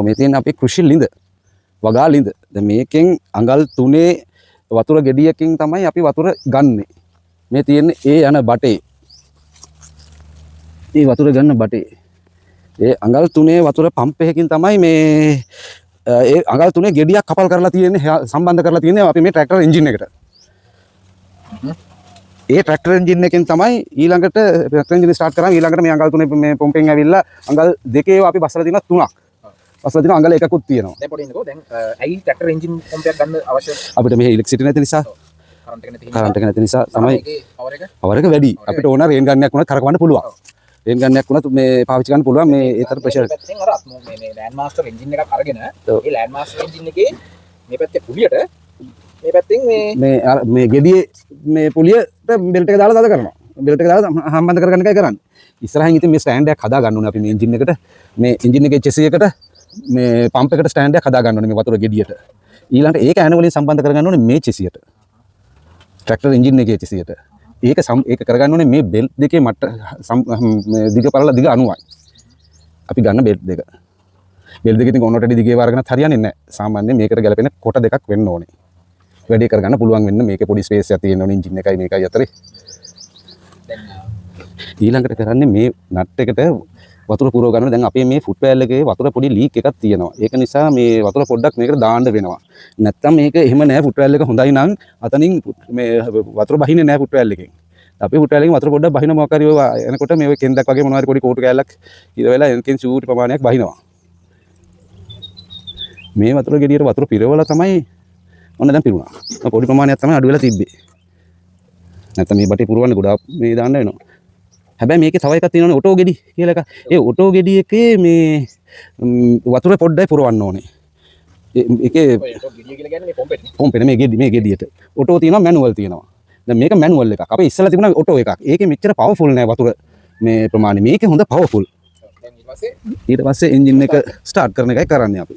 මේ තියෙන අපේ කෘෂි ලිඳ වගා ලිඳ. දැන් මේකෙන් අඟල් 3 වතුර ගෙඩියකින් තමයි අපි වතුර ගන්නෙ. මේ තියෙන්නේ ඒ යන බටේ. මේ වතුර ගන්න බටේ. ඒ අඟල් 3 වතුර පම්ප් එකකින් තමයි මේ ඒ අඟල් 3 ගෙඩියක් කපල් කරලා තියෙන්නේ සම්බන්ධ කරලා තියෙන්නේ අපි මේ ට්‍රැක්ටර් එන්ජින් එකට. ඒ ට්‍රැක්ටර් එන්ජින් එකෙන් තමයි ඊළඟට ට්‍රැක්ටර් එන්ජින් ස්ටාර්ට් කරාම ඊළඟට මේ අඟල් 3 මේ පම්පෙන් ඇවිල්ලා අඟල් 2 අපි බස්සලා තියෙනවා 3ක්. බස්සලා තියෙනවා අඟල් 1කුත් තියෙනවා. දැන් පොඩි ඉන්නකෝ දැන් ඇයි ට්‍රැක්ටර් එන්ජින් පම්පයක් ගන්න අවශ්‍ය? අපිට මේ ඉලෙක්ට්‍රිසිටි නැති නිසා කරන්ට් එක නැති නිසා තමයි පවර් එක වැඩි. අපිට ඕන රේන් ගන්නයක් වුණත් කරකවන්න පුළුවන්. රේන් ගන්නයක් වුණත් මේ පාවිච්චි කරන්න පුළුවන් මේ ඒතර ප්‍රෙෂර්. පැත්තෙන් අර මේ ලෑන්ඩ් මාස්ටර් එන්ජින් එකක් අරගෙන ඒ ලෑන්ඩ් මාස්ටර් එන්ජින් එකේ මේ පැත්තේ පුලියට මේ පැත්තෙන් මේ ගෙඩියේ මේ පුලියට බෙල්ට් එක දාලා තද කරනවා. බෙල්ට් එක දාලා සම්බන්ධ කරගන්න එකයි කරන්නේ. ඉස්සරහින් ඉතින් මේ ස්ටෑන්ඩ් එකක් හදා ගන්න ඕනේ අපි මේ එන්ජින් එකට. මේ එන්ජින් එකේ චෙසි එකට මේ පම්ප් එකට ස්ටෑන්ඩ් එකක් හදා ගන්න ඕනේ මේ වතුර ගෙඩියට. ඊළඟට ඒක ඇන වලින් සම්බන්ධ කරගන්න ඕනේ මේ චෙසියට. ට්‍රැක්ටර් එන්ජින් එකේ චෙසියට. ඒක කරගන්න ඕනේ මේ බෙල්ට් දෙකේ මට දිග පළල දිග 90යි. අපි ගන්න බෙල්ට් දෙක. බෙල්ට් දෙක ඉතින් ඔන්නට දිගේ වරගෙනත් හරියන්නේ නැහැ. සාමාන්‍යයෙන් මේකට ගැලපෙන කොට දෙකක් වෙන්න ඕනේ. වැඩේ කරගන්න පුළුවන් වෙන්න මේකේ පොඩි ස්පේස් එකක් තියෙන්න ඕනේ එන්ජින් එකයි මේකයි අතරේ. ඊළඟට කරන්නේ මේ නට් එකට වතුර පුරව ගන්න. දැන් අපේ මේ ෆුට් වැල් එකේ වතුර පොඩි ලීක් එකක් තියෙනවා. ඒක නිසා මේ වතුර පොඩ්ඩක් මේකට දාන්න වෙනවා. නැත්තම් මේක එහෙම නෑ ෆුට් වැල් එක හොඳයි නම් අතනින් මේ වතුර බහින්නේ නෑ ෆුට් වැල් එකෙන්. අපි ෆුට් වැල් එකෙන් වතුර පොඩ්ඩක් බහින මොකක් හරි ඔය එනකොට මේ ඔය කෙන්දක් වගේ මොනවා හරි පොඩි කෝටු කෑල්ලක් ඉර වෙලා එනකින් චූටි ප්‍රමාණයක් බහිනවා. මේ වතුර ගෙඩියට වතුර පිරවලා තමයි ඔන්න දැන් පිරුණා. පොඩි ප්‍රමාණයක් තමයි අඩු වෙලා තිබ්බේ. නැත්තම් මේ බටේ පුරවන්න ගොඩාක් මේ දාන්න වෙනවා. හැබැයි මේකේ තව එකක් තියෙනවනේ ඔටෝ ගෙඩි කියලා එකක්. ඒ ඔටෝ ගෙඩි එකේ මේ වතුර පොඩ්ඩයි පුරවන්න ඕනේ. ඒකේ ඔටෝ ගෙඩිය කියලා කියන්නේ මේ පොම්පෙට. පොම්පෙට මේ ගෙඩියට. ඔටෝ තියෙනවා මැනුවල් තියෙනවා. දැන් මේක මැනුවල් එකක්. අපි ඉස්සෙල්ලා තිබුණා ඔටෝ එකක්. ඒකේ මෙච්චර පවර්ෆුල් නෑ වතුර මේ ප්‍රමාණය. මේකේ හොඳ පවර්ෆුල්. දැන් ඊට පස්සේ එන්ජින් එක ස්ටාර්ට් කරන එකයි කරන්නේ අපි.